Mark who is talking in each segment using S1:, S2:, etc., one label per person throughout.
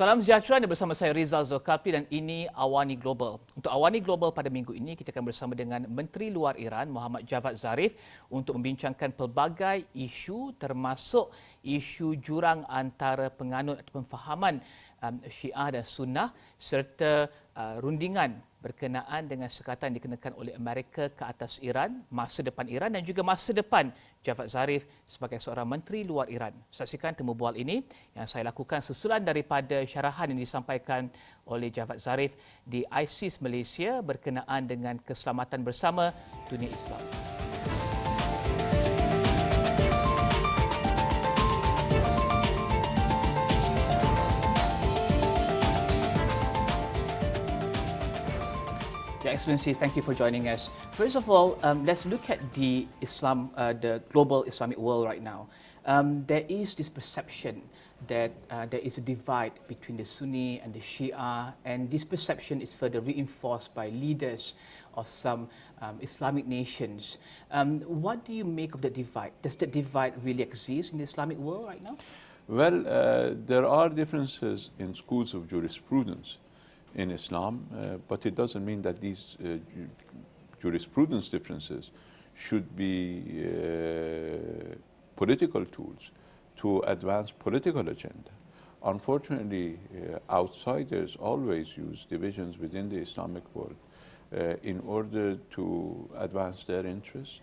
S1: Salam sejahtera, anda bersama saya Rizal Zulkapli dan ini AWANI Global. Untuk AWANI Global pada minggu ini, kita akan bersama dengan Menteri Luar Iran, Mohammad Javad Zarif untuk membincangkan pelbagai isu termasuk isu jurang antara penganut atau pemahaman Syiah dan Sunnah serta rundingan berkenaan dengan sekatan yang dikenakan oleh Amerika ke atas Iran, masa depan Iran dan juga masa depan Javad Zarif sebagai seorang Menteri Luar Iran. Saksikan temu bual ini yang saya lakukan susulan daripada syarahan yang disampaikan oleh Javad Zarif di ISIS Malaysia berkenaan dengan keselamatan bersama dunia Islam. Your Excellency, thank you for joining us. First of all, let's look at the global Islamic world right now. There is this perception that there is a divide between the Sunni and the Shia, and this perception is further reinforced by leaders of some Islamic nations. What do you make of the divide? Does that divide really exist in the Islamic world right now?
S2: Well, there are differences in schools of jurisprudence in Islam, but it doesn't mean that these jurisprudence differences should be political tools to advance political agenda. Unfortunately, outsiders always use divisions within the Islamic world in order to advance their interests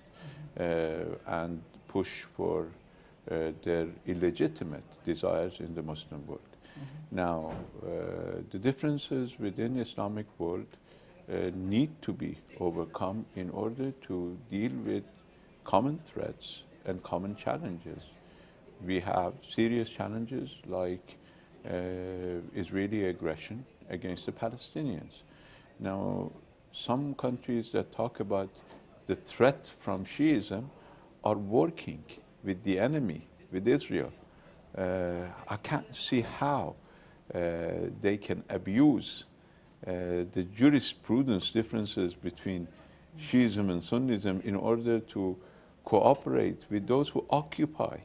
S2: and push for their illegitimate desires in the Muslim world. Now, the differences within the Islamic world need to be overcome in order to deal with common threats and common challenges. We have serious challenges like Israeli aggression against the Palestinians. Now, some countries that talk about the threat from Shiism are working with the enemy, with Israel. I can't see how they can abuse the jurisprudence differences between Shiism and Sunnism in order to cooperate with those who occupy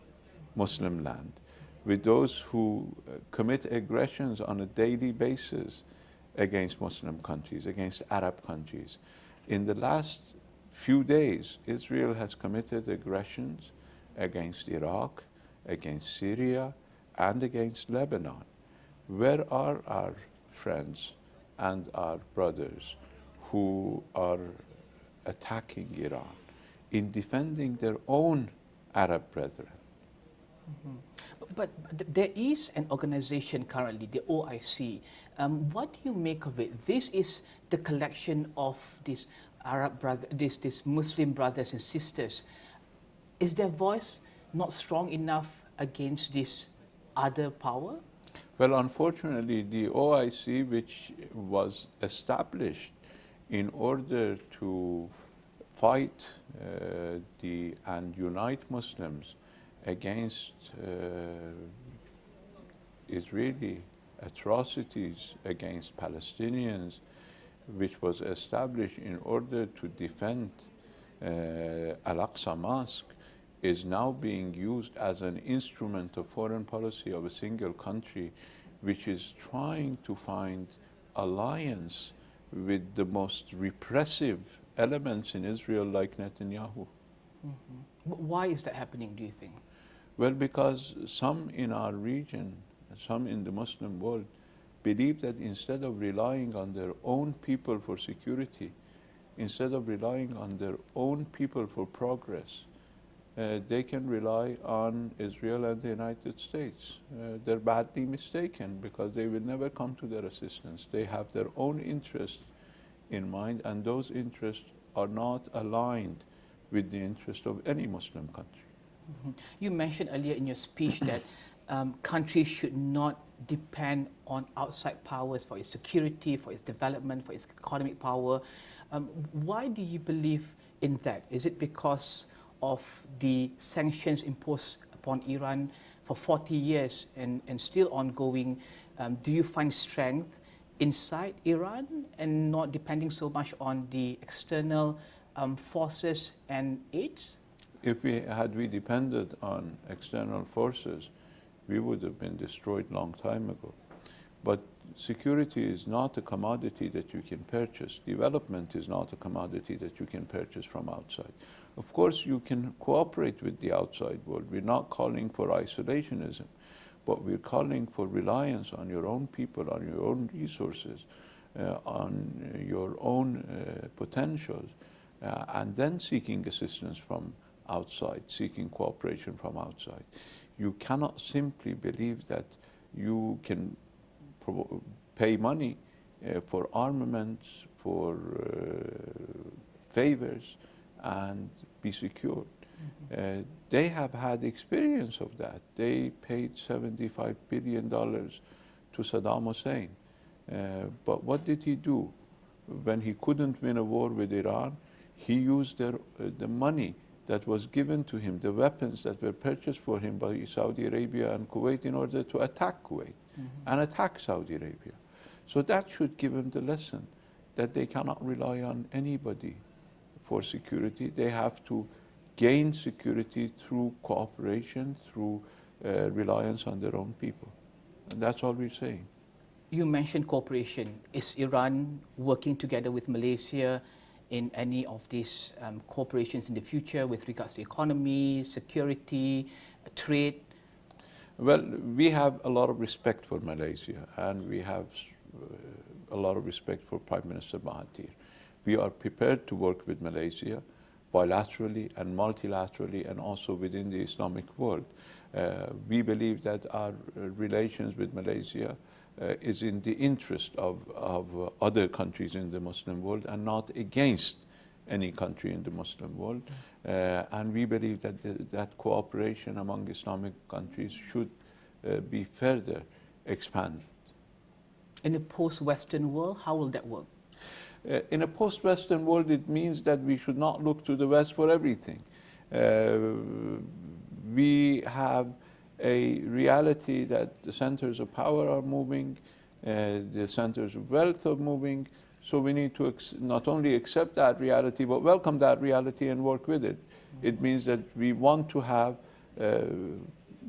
S2: Muslim land, with those who commit aggressions on a daily basis against Muslim countries, against Arab countries. In the last few days, Israel has committed aggressions against Iraq, against Syria, and against Lebanon. Where are our friends and our brothers who are attacking Iran in defending their own Arab brethren?
S1: But there is an organization currently, the OIC. What do you make of it? This is the collection of these Muslim brothers and sisters. Is their voice not strong enough against this other power?
S2: Well, unfortunately, the OIC, which was established in order to fight and unite Muslims against Israeli atrocities against Palestinians, which was established in order to defend Al-Aqsa Mosque, is now being used as an instrument of foreign policy of a single country, which is trying to find alliance with the most repressive elements in Israel like Netanyahu.
S1: Why is that happening, do you think?
S2: Well, because some in our region, some in the Muslim world, believe that instead of relying on their own people for security, instead of relying on their own people for progress, they can rely on Israel and the United States. They're badly mistaken because they will never come to their assistance. They have their own interests in mind, and those interests are not aligned with the interest of any Muslim country.
S1: You mentioned earlier in your speech that countries should not depend on outside powers for its security, for its development, for its economic power. Why do you believe in that? Is it because of the sanctions imposed upon Iran for 40 years and still ongoing? Do you find strength inside Iran and not depending so much on the external forces and aids?
S2: If we depended on external forces, we would have been destroyed long time ago. But security is not a commodity that you can purchase. Development is not a commodity that you can purchase from outside. Of course, you can cooperate with the outside world. We're not calling for isolationism, but we're calling for reliance on your own people, on your own resources, on your own potentials, and then seeking assistance from outside, seeking cooperation from outside. You cannot simply believe that you can pay money for armaments, for favors, and be secured. They have had experience of that. They paid $75 billion to Saddam Hussein. But what did he do? When he couldn't win a war with Iran, he used the money that was given to him, the weapons that were purchased for him by Saudi Arabia and Kuwait, in order to attack Kuwait and attack Saudi Arabia. So that should give him the lesson that they cannot rely on anybody for security. They have to gain security through cooperation, through reliance on their own people. And that's all we're saying.
S1: You mentioned cooperation. Is Iran working together with Malaysia in any of these cooperations in the future with regards to economy, security, trade?
S2: Well, we have a lot of respect for Malaysia, and we have a lot of respect for Prime Minister Mahathir. We are prepared to work with Malaysia bilaterally and multilaterally, and also within the Islamic world. We believe that our relations with Malaysia is in the interest of other countries in the Muslim world and not against any country in the Muslim world. And we believe that that cooperation among Islamic countries should be further expanded.
S1: In a post-Western world, how will that work?
S2: In a post-Western world, it means that we should not look to the West for everything. We have a reality that the centers of power are moving, the centers of wealth are moving, so we need to not only accept that reality, but welcome that reality and work with it. It means that we want to have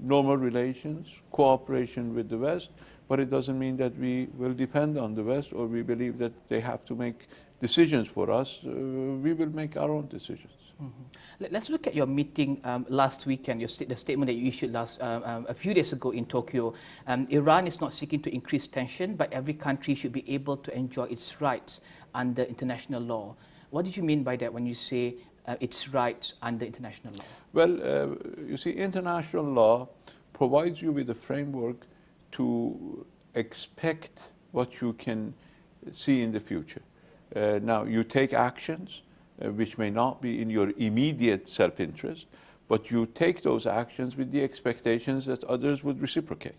S2: normal relations, cooperation with the West, but it doesn't mean that we will depend on the West or we believe that they have to make decisions for us. We will make our own decisions.
S1: Let's look at your meeting last weekend, the statement that you issued a few days ago in Tokyo. Iran is not seeking to increase tension, but every country should be able to enjoy its rights under international law. What did you mean by that when you say its rights under international law?
S2: Well, you see, international law provides you with a framework to expect what you can see in the future. Now, you take actions which may not be in your immediate self-interest, but you take those actions with the expectations that others would reciprocate.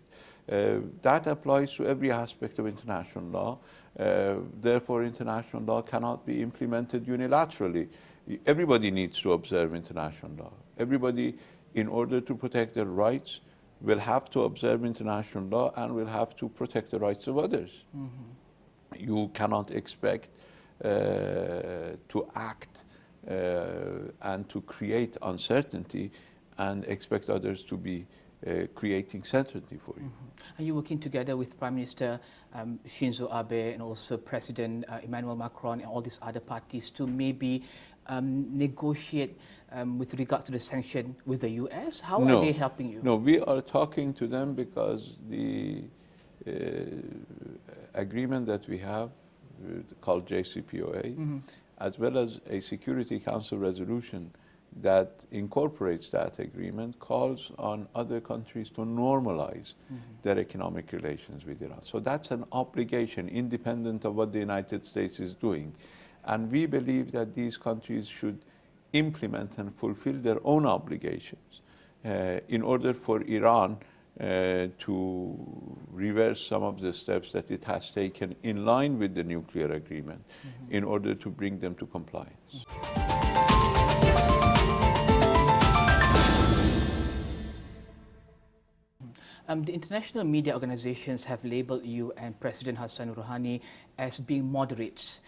S2: That applies to every aspect of international law. Therefore, international law cannot be implemented unilaterally. Everybody needs to observe international law. Everybody, in order to protect their rights, will have to observe international law and will have to protect the rights of others. You cannot expect to act and to create uncertainty and expect others to be creating certainty for you.
S1: Are you working together with Prime Minister Shinzo Abe and also President Emmanuel Macron and all these other parties to maybe negotiate with regards to the sanction with the US? How are they helping you?
S2: No, we are talking to them because the agreement that we have called JCPOA, as well as a Security Council resolution that incorporates that agreement, calls on other countries to normalize their economic relations with Iran. So that's an obligation independent of what the United States is doing. And we believe that these countries should implement and fulfill their own obligations in order for Iran to reverse some of the steps that it has taken in line with the nuclear agreement in order to bring them to compliance.
S1: The international media organizations have labeled you and President Hassan Rouhani as being moderates.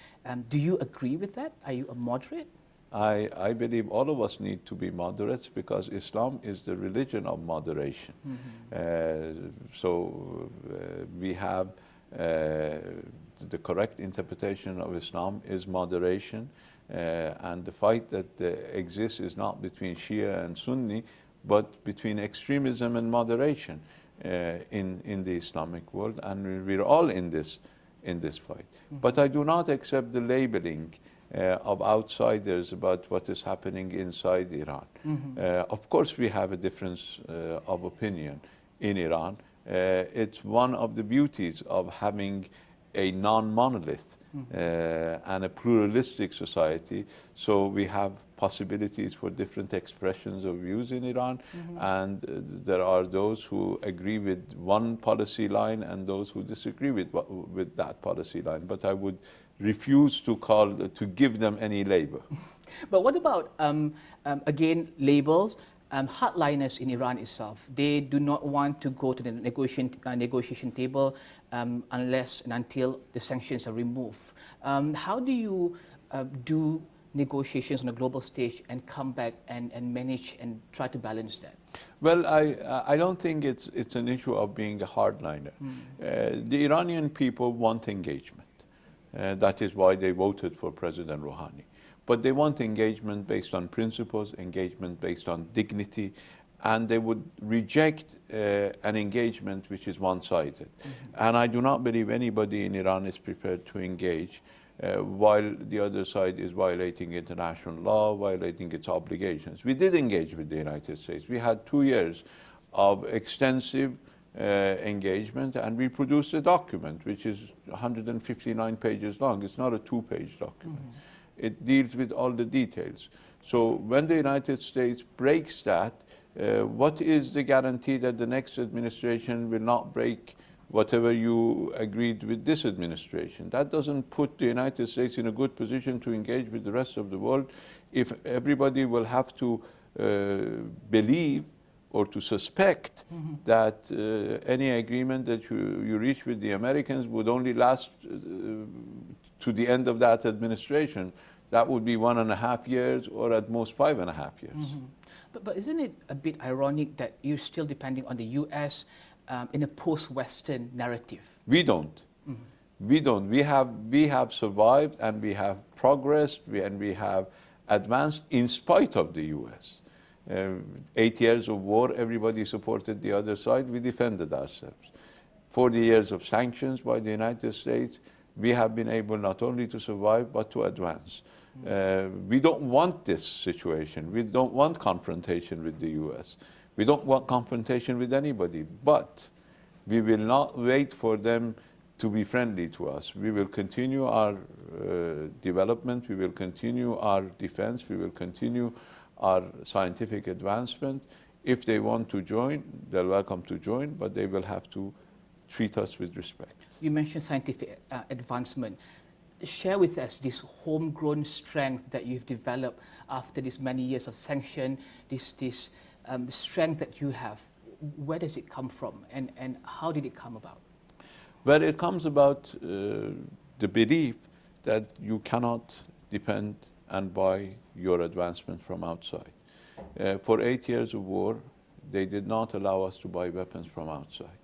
S1: Do you agree with that? Are you a moderate?
S2: I believe all of us need to be moderates because Islam is the religion of moderation. So we have the correct interpretation of Islam is moderation, and the fight that exists is not between Shia and Sunni, but between extremism and moderation in the Islamic world, and we're all in this fight. But I do not accept the labeling of outsiders about what is happening inside Iran. Of course, we have a difference of opinion in Iran. It's one of the beauties of having a non-monolith and a pluralistic society. So we have possibilities for different expressions of views in Iran, and there are those who agree with one policy line and those who disagree with that policy line. But I would refuse to give them any label.
S1: But what about, again, labels? Hardliners in Iran itself, they do not want to go to the negotiation table unless and until the sanctions are removed. How do you do negotiations on a global stage and come back and manage and try to balance that?
S2: Well, I don't think it's an issue of being a hardliner. The Iranian people want engagement. That is why they voted for President Rouhani. But they want engagement based on principles, engagement based on dignity, and they would reject an engagement which is one-sided. And I do not believe anybody in Iran is prepared to engage while the other side is violating international law, violating its obligations. We did engage with the United States. We had 2 years of extensive engagement, and we produced a document which is 159 pages long. It's not a 2-page document. It deals with all the details. So when the United States breaks that, what is the guarantee that the next administration will not break whatever you agreed with this administration? That doesn't put the United States in a good position to engage with the rest of the world if everybody will have to believe or to suspect that any agreement that you reach with the Americans would only last to the end of that administration. That would be 1.5 years or at most 5.5 years.
S1: But isn't it a bit ironic that you're still depending on the US in a post-Western narrative?
S2: We don't. We don't. We have survived, and we have progressed, and we have advanced in spite of the US. 8 years of war, everybody supported the other side. We defended ourselves. 40 years of sanctions by the United States, we have been able not only to survive, but to advance. We don't want this situation. We don't want confrontation with the US. We don't want confrontation with anybody, but we will not wait for them to be friendly to us. We will continue our development, we will continue our defense, we will continue our scientific advancement. If they want to join, they're welcome to join, but they will have to treat us with respect.
S1: You mentioned scientific advancement. Share with us this homegrown strength that you've developed after these many years of sanction, this strength that you have. Where does it come from, and how did it come about?
S2: Well, it comes about the belief that you cannot depend and buy your advancement from outside. For 8 years of war, they did not allow us to buy weapons from outside.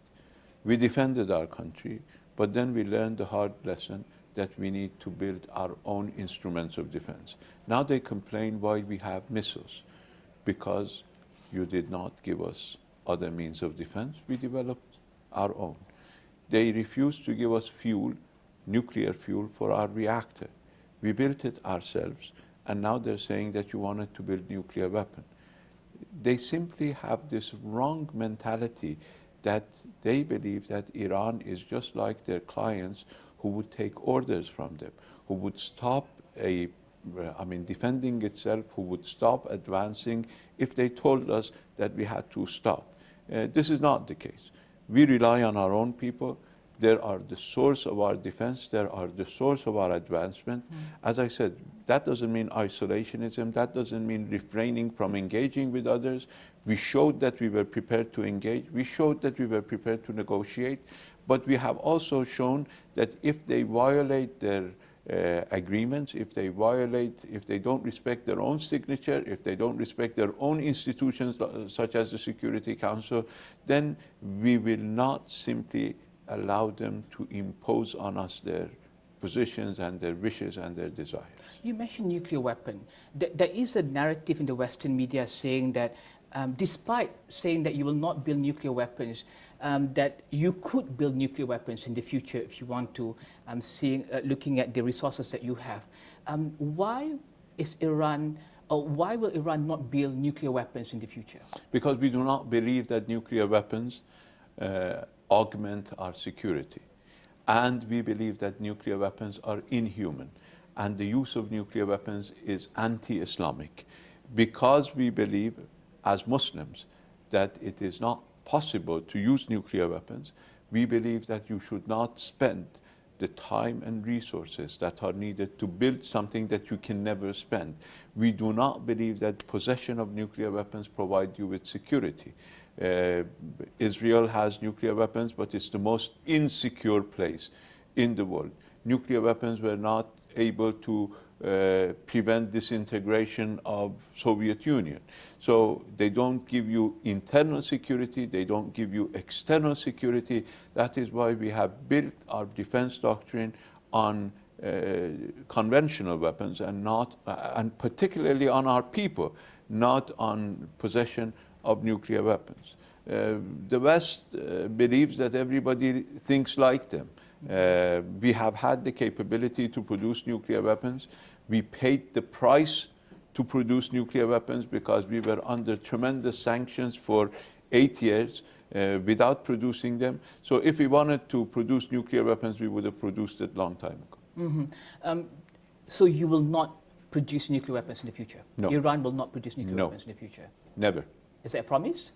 S2: We defended our country, but then we learned the hard lesson that we need to build our own instruments of defense. Now they complain why we have missiles, because you did not give us other means of defense. We developed our own. They refused to give us fuel, nuclear fuel, for our reactor. We built it ourselves, and now they're saying that you wanted to build nuclear weapon. They simply have this wrong mentality that they believe that Iran is just like their clients who would take orders from them, who would stop defending itself, who would stop advancing if they told us that we had to stop. This is not the case. We rely on our own people. They are the source of our defense. They are the source of our advancement. As I said, that doesn't mean isolationism. That doesn't mean refraining from engaging with others. We showed that we were prepared to engage. We showed that we were prepared to negotiate. But we have also shown that if they violate their agreements, if they don't respect their own signature, if they don't respect their own institutions such as the Security Council, then we will not simply allow them to impose on us their positions and their wishes and their desires.
S1: You mentioned nuclear weapon. There is a narrative in the Western media saying that despite saying that you will not build nuclear weapons, that you could build nuclear weapons in the future if you want to, looking at the resources that you have. Why will Iran not build nuclear weapons in the future?
S2: Because we do not believe that nuclear weapons augment our security. And we believe that nuclear weapons are inhuman. And the use of nuclear weapons is anti-Islamic. Because we believe, as Muslims, that it is not possible to use nuclear weapons, we believe that you should not spend the time and resources that are needed to build something that you can never spend. We do not believe that possession of nuclear weapons provide you with security. Israel has nuclear weapons, but it's the most insecure place in the world. Nuclear weapons were not able to prevent disintegration of Soviet Union. So they don't give you internal security, they don't give you external security. That is why we have built our defense doctrine on conventional weapons and not, and particularly on our people, not on possession of nuclear weapons. The West believes that everybody thinks like them. We have had the capability to produce nuclear weapons. We paid the price to produce nuclear weapons because we were under tremendous sanctions for 8 years without producing them. So if we wanted to produce nuclear weapons, we would have produced it a long time ago.
S1: Mm-hmm. So you will not produce nuclear weapons in the future?
S2: No.
S1: Iran will not produce nuclear weapons in the future?
S2: Never.
S1: Is that a promise?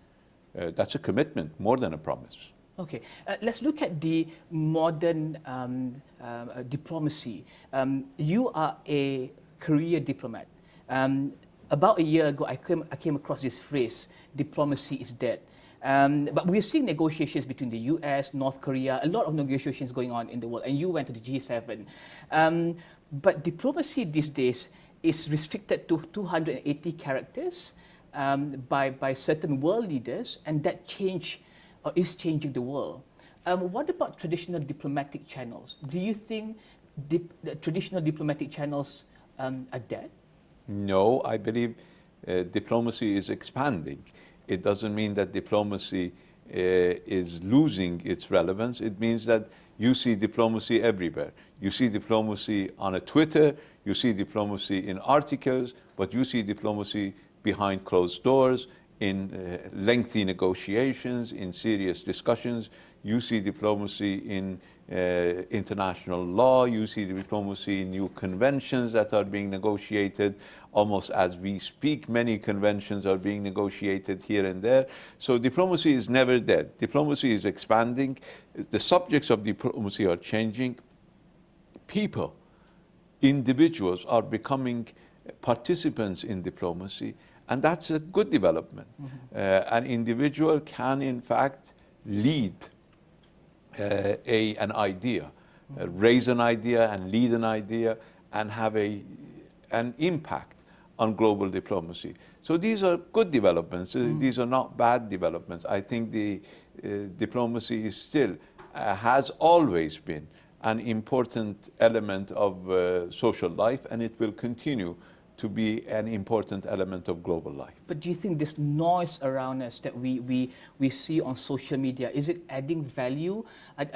S2: That's a commitment, more than a promise.
S1: Okay, let's look at the modern diplomacy. You are a career diplomat. About a year ago, I came across this phrase, diplomacy is dead. But we're seeing negotiations between the US, North Korea, a lot of negotiations going on in the world, and you went to the G7. But diplomacy these days is restricted to 280 characters by certain world leaders, and that is changing the world. What about traditional diplomatic channels? Do you think traditional diplomatic channels are dead?
S2: No, I believe diplomacy is expanding. It doesn't mean that diplomacy is losing its relevance. It means that you see diplomacy everywhere. You see diplomacy on a Twitter, you see diplomacy in articles, but you see diplomacy behind closed doors, in lengthy negotiations, in serious discussions. You see diplomacy in international law. You see diplomacy in new conventions that are being negotiated almost as we speak. Many conventions are being negotiated here and there. So diplomacy is never dead. Diplomacy is expanding. The subjects of diplomacy are changing. People, individuals are becoming participants in diplomacy, and that's a good development. Mm-hmm. An individual can, in fact, lead an idea, raise an idea and lead an idea and have an impact on global diplomacy. So these are good developments. These are not bad developments. I think the diplomacy is still, has always been an important element of social life, and it will continue to be an important element of global life.
S1: But do you think this noise around us that we see on social media, is it adding value?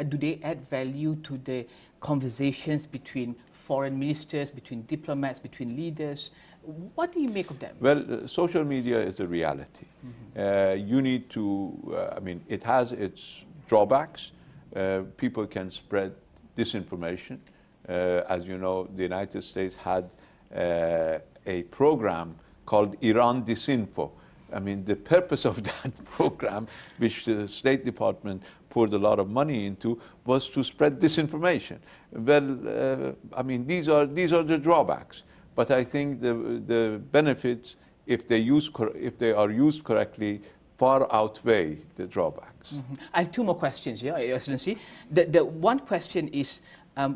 S1: Do they add value to the conversations between foreign ministers, between diplomats, between leaders? What do you make of them?
S2: Well, social media is a reality. Mm-hmm. You need to, I mean, it has its drawbacks. People can spread disinformation. As you know, the United States had a program called Iran Disinfo. I mean, the purpose of that program, which the State Department poured a lot of money into, was to spread disinformation. Well, I mean, these are the drawbacks. But I think the benefits, if they are used correctly, far outweigh the drawbacks.
S1: Mm-hmm. I have two more questions here, Your Excellency. The one question is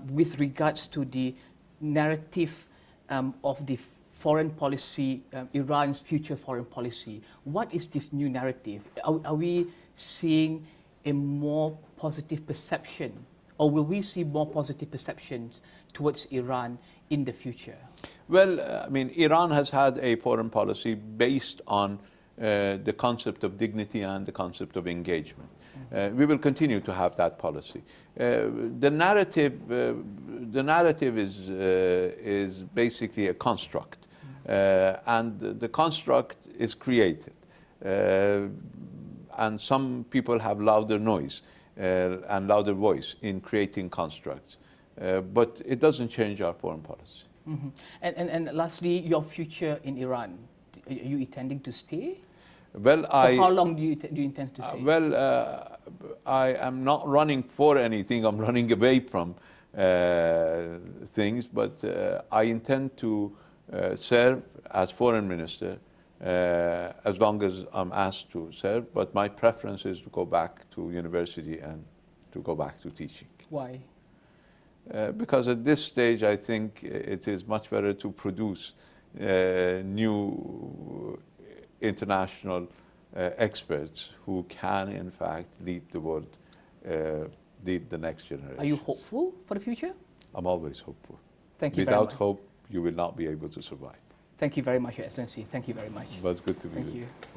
S1: with regards to the narrative of the foreign policy, Iran's future foreign policy. What is this new narrative? Are we seeing a more positive perception, or will we see more positive perceptions towards Iran in the future?
S2: Well, I mean, Iran has had a foreign policy based on the concept of dignity and the concept of engagement. We will continue to have that policy. The narrative is basically a construct, and the construct is created. And some people have louder noise and louder voice in creating constructs, but it doesn't change our foreign policy.
S1: Mm-hmm. And lastly, your future in Iran. Are you intending to stay?
S2: Well,
S1: For how long do you intend to stay?
S2: I am not running for anything. I'm running away from things, but I intend to serve as foreign minister as long as I'm asked to serve. But my preference is to go back to university and to go back to teaching.
S1: Why?
S2: Because at this stage, I think it is much better to produce new international experts who can, in fact, lead the world, lead the next generation.
S1: Are you hopeful for the future?
S2: I'm always hopeful.
S1: Thank you very much.
S2: Without hope, you will not be able to survive.
S1: Thank you very much, Your Excellency. Thank you very much.
S2: It was good to be with you.
S1: Thank you.